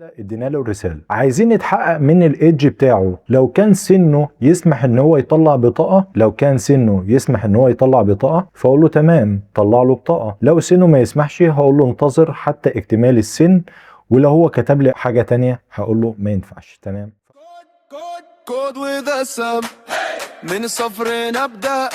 ادينا له الرساله، عايزين نتحقق من الايدج بتاعه. لو كان سنه يسمح ان هو يطلع بطاقه، فاقول له تمام طلع له بطاقه. لو سنه ما يسمحش هقول له انتظر حتى اكتمال السن، ولو هو كتب لي حاجه تانية هقول له ما ينفعش. تمام. كود وذا سم من الصفر نبدأ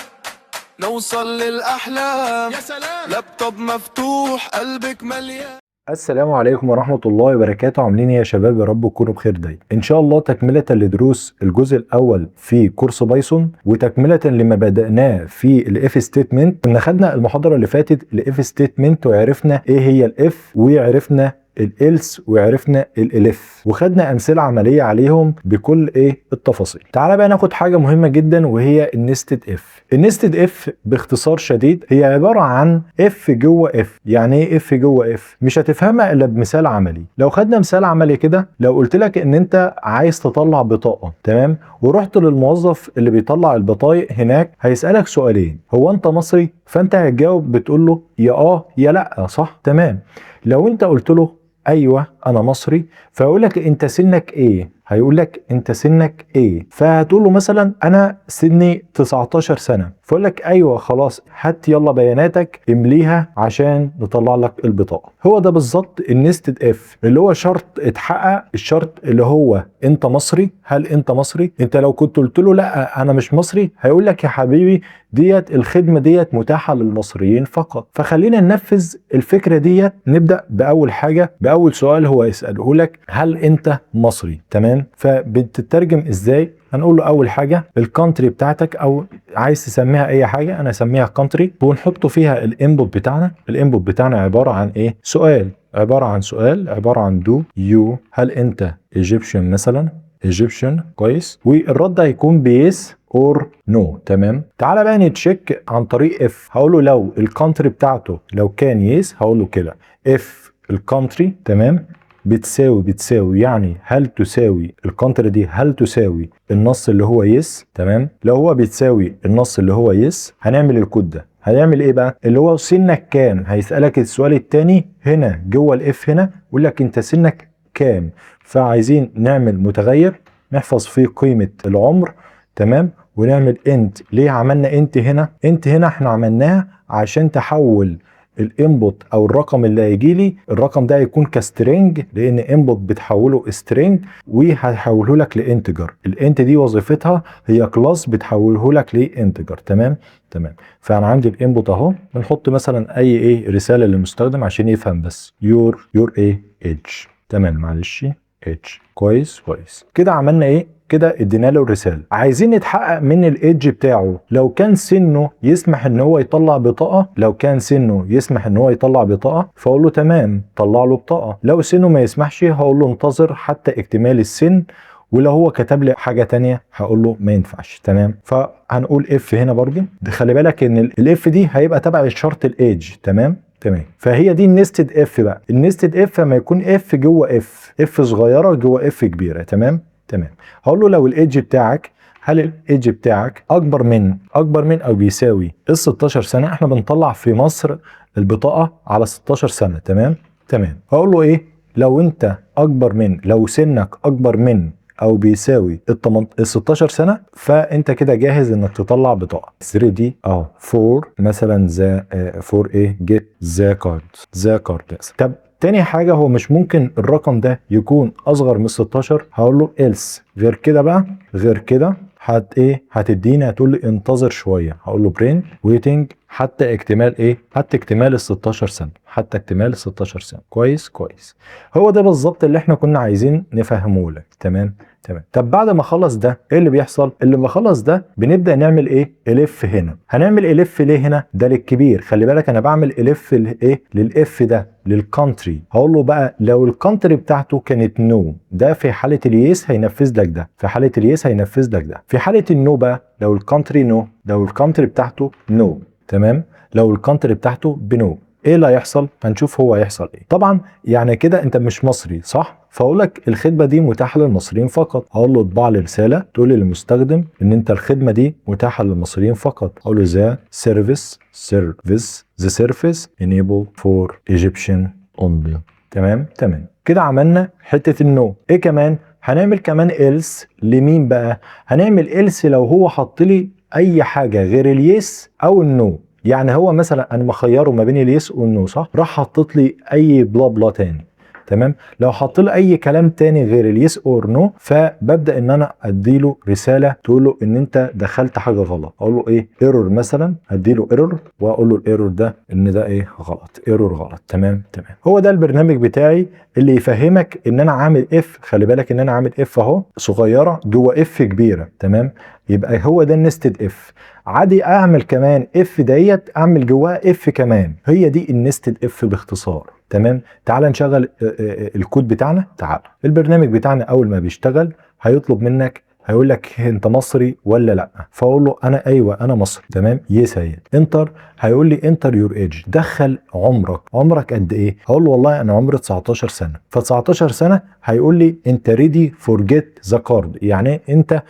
نوصل للأحلام. يا سلام لابتوب مفتوح قلبك مليان. السلام عليكم ورحمة الله وبركاته. عاملين ايه يا شباب؟ يا رب تكونوا بخير دايما. ان شاء الله تكملة لدروس الجزء الاول في كورس بايثون، وتكملة لما بدأناه في الاف ستيتمنت. كنا خدنا المحاضرة اللي فاتت الاف ستيتمنت وعرفنا ايه هي الاف، وعرفنا الالس، وعرفنا الالف، وخدنا امثله عمليه عليهم بكل التفاصيل. تعالى بقى ناخد حاجه مهمه جدا وهي النستد اف. النستد اف باختصار شديد هي عباره عن اف جوه اف. يعني ايه اف جوه اف؟ مش هتفهمها الا بمثال عملي. لو خدنا مثال عملي كده، لو قلت لك ان انت عايز تطلع بطاقه، تمام، ورحت للموظف اللي بيطلع البطايق هناك، هيسالك سؤالين: هو انت مصري؟ فانت هتجاوب بتقول له يا يا لا، صح؟ تمام. لو انت قلت له ايوه انا مصري، فيقول لك انت سنك ايه؟ هيقول لك انت سنك ايه؟ فهتقول له مثلا انا سني 19 سنه، فيقول لك ايوه خلاص هات يلا بياناتك امليها عشان نطلع لك البطاقه. هو ده بالظبط النستد اف، اللي هو شرط اتحقق. الشرط اللي هو انت مصري؟ هل انت مصري؟ انت لو كنت قلت له لا انا مش مصري، هيقول لك يا حبيبي ديت الخدمه ديت متاحه للمصريين فقط. فخلينا ننفذ الفكره ديت. نبدا باول حاجه، باول سؤال هو يساله لك: هل انت مصري؟ تمام. فبتترجم ازاي؟ هنقول له اول حاجه الكونتري بتاعتك، او عايز تسميها اي حاجه، انا اسميها كونتري، ونحط فيها الانبوت بتاعنا. الانبوت بتاعنا عباره عن ايه؟ سؤال، عباره عن دو يو، هل انت ايجيبشن مثلا؟ ايجيبشن، كويس. والرد هيكون بيس اور نو. تمام. تعالى بقى نتشيك عن طريق اف. هقول له لو الكونتري بتاعته لو كان يس، هقول له كده اف الكونتري، تمام، بتساوي يعني هل تساوي الكونتري دي، هل تساوي النص اللي هو يس. تمام. لو هو بتساوي النص اللي هو يس، هنعمل الكود ده. هنعمل ايه بقى؟ اللي هو سنك كام؟ هيسألك السؤال التاني هنا جوه الاف، هنا يقول لك انت سنك كام. فعايزين نعمل متغير نحفظ فيه قيمة العمر، تمام، ونعمل انت. ليه عملنا انت هنا؟ انت هنا احنا عملناها عشان تحول الانبوت او الرقم اللي هيجي لي، الرقم ده هيكون كسترينج، لان انبوت بتحوله سترينج وهتحوله لك لانتجر. الانت دي وظيفتها هي كلاس بتحوله لك لانتجر. تمام. فانا عندي الانبوت اهو، بنحط مثلا اي رساله للمستخدم عشان يفهم بس يور ايدج. تمام، معلش اتش. كويس كده. عملنا ايه كده؟ ادينا له الرساله. عايزين نتحقق من الايدج بتاعه. لو كان سنه يسمح ان هو يطلع بطاقه، فاقول له تمام طلع له بطاقه. لو سنه ما يسمحش هقول له انتظر حتى اكتمال السن، ولو هو كتب لي حاجه تانية هقول له ما ينفعش. تمام. فهنقول اف هنا برضه. خلي بالك ان الاف دي هيبقى تبع الشرط الايدج. تمام. فهي دي النستد اف بقى. النستد اف لما يكون اف جوه اف صغيره جوه اف كبيره. تمام. هقول له لو الايدج بتاعك، هل الايدج بتاعك اكبر من او بيساوي ال 16 سنه؟ احنا بنطلع في مصر البطاقه على 16 سنه. تمام. هقول له ايه؟ لو سنك اكبر من او بيساوي ال 16 سنه، فانت كده جاهز انك تطلع بطاقه 3 دي فور مثلا ذا فور جيت ذا كارد. طب تاني حاجه، هو مش ممكن الرقم ده يكون اصغر من 16؟ هقول له else. غير كده هتديني، هتقول لي انتظر شويه. هقول له برين ويتنج حتى اكتمال ال 16 سنه. كويس. هو ده بالظبط اللي احنا كنا عايزين نفهمه لك. تمام. طب بعد ما اخلص ده ايه اللي بيحصل؟ اللي بخلص ده بنبدا نعمل الف هنا. هنعمل الف ليه هنا؟ ده للكبير. خلي بالك انا بعمل الف للاف ده للكونتري. هقول له بقى لو الكونتري بتاعته كانت نو، ده في حاله اليس هينفذ لك ده. في حاله النو بقى، لو الكونتري بتاعته نو، تمام، لو الكونتري بتاعته بنو، ايه اللي هيحصل؟ هنشوف هو هيحصل ايه. طبعا يعني كده انت مش مصري، صح؟ فاقول لك الخدمه دي متاحه للمصريين فقط. اقول له اطبع لي رساله تقول لي للمستخدم ان انت الخدمه دي متاحه للمصريين فقط. اقول له ذا سيرفيس enable for Egyptian only. تمام كده عملنا حته النو. ايه كمان؟ هنعمل كمان إلس لمين بقى؟ هنعمل إلس لو هو حط لي اي حاجه غير اليس او النو. يعني هو مثلا انا مخيره ما بين اليس والنو صح، راح حطت لي اي بلا بلا تاني. تمام، لو حط له اي كلام تاني غير اليس اور نو، فببدا ان انا اديله رساله تقول له ان انت دخلت حاجه غلط. اقول له ايه؟ ايرور مثلا، اديله ايرور واقول له الايرور ده ان ده ايه؟ غلط، ايرور غلط. تمام. هو ده البرنامج بتاعي اللي يفهمك ان انا عامل اف. خلي بالك ان انا عامل اف اهو صغيره جوه اف كبيره. تمام، يبقى هو ده النستد اف. عادي اعمل كمان اف ديت اعمل جواها اف كمان. هي دي النستد اف باختصار. تمام، تعال نشغل الكود بتاعنا. تعال، البرنامج بتاعنا اول ما بيشتغل هيطلب منك، هيقول لك انت مصري ولا لا؟ فاقول له انا ايوه انا مصري. تمام، يس هي انتر. هيقول لي انتر يور ايج، دخل عمرك قد ايه؟ هقول له والله انا عمري 19 سنه. ف 19 سنه هيقول لي انت ريدي فور جيت ذا كارد، يعني انت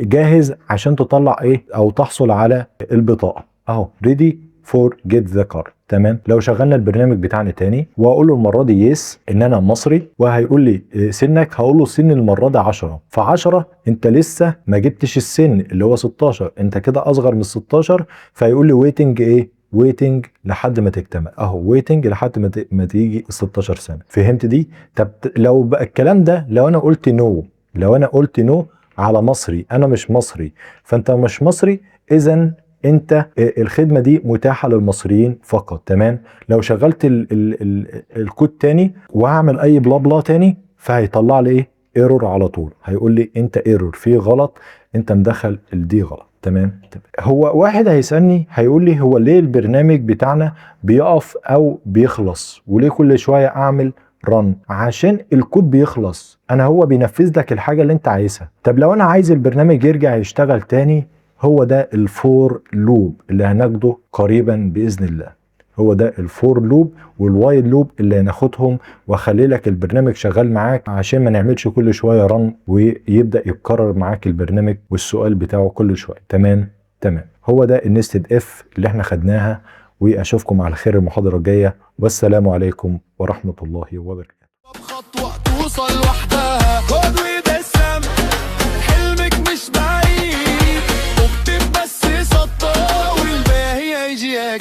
جاهز عشان تطلع ايه او تحصل على البطاقه اهو، ريدي فور جيت ذا كارد. تمام، لو شغلنا البرنامج بتاعنا تاني واقول له المره دي يس ان انا مصري، وهيقول لي سنك، هقول له سن المره دي 10. ف10 انت لسه ما جبتش السن اللي هو 16، انت كده اصغر من 16. فيقول لي ويتنج ايه؟ ويتنج لحد ما تكتمل اهو، ويتنج لحد ما تيجي 16 سنه. فهمت دي؟ طب لو بقى الكلام ده لو انا قلت نو، على مصري، انا مش مصري، فانت مش مصري، اذا انت الخدمه دي متاحه للمصريين فقط. تمام، لو شغلت الكود تاني وهعمل اي بلا بلا تاني فهيطلع لي ايه؟ ايرور على طول. هيقول لي انت ايرور، في غلط، انت مدخل الدي غلط. تمام. هو واحد هيسالني هيقول لي هو ليه البرنامج بتاعنا بيقف او بيخلص، وليه كل شويه اعمل رن؟ عشان الكود بيخلص، انا هو بينفذ لك الحاجه اللي انت عايزها. طب لو انا عايز البرنامج يرجع يشتغل تاني، هو ده الفور لوب اللي هناخده قريبا باذن الله. هو ده الفور لوب والوايل لوب اللي هناخدهم، واخلي لك البرنامج شغال معاك عشان ما نعملش كل شويه رن ويبدا يتكرر معاك البرنامج والسؤال بتاعه كل شويه. تمام. هو ده النستد اف اللي احنا خدناها، واشوفكم على خير المحاضره الجايه، والسلام عليكم ورحمه الله وبركاته. بخطوة توصل وحدها، خد وبسم، حلمك مش بعيد، اكتب بس سطر والباقي هيجي.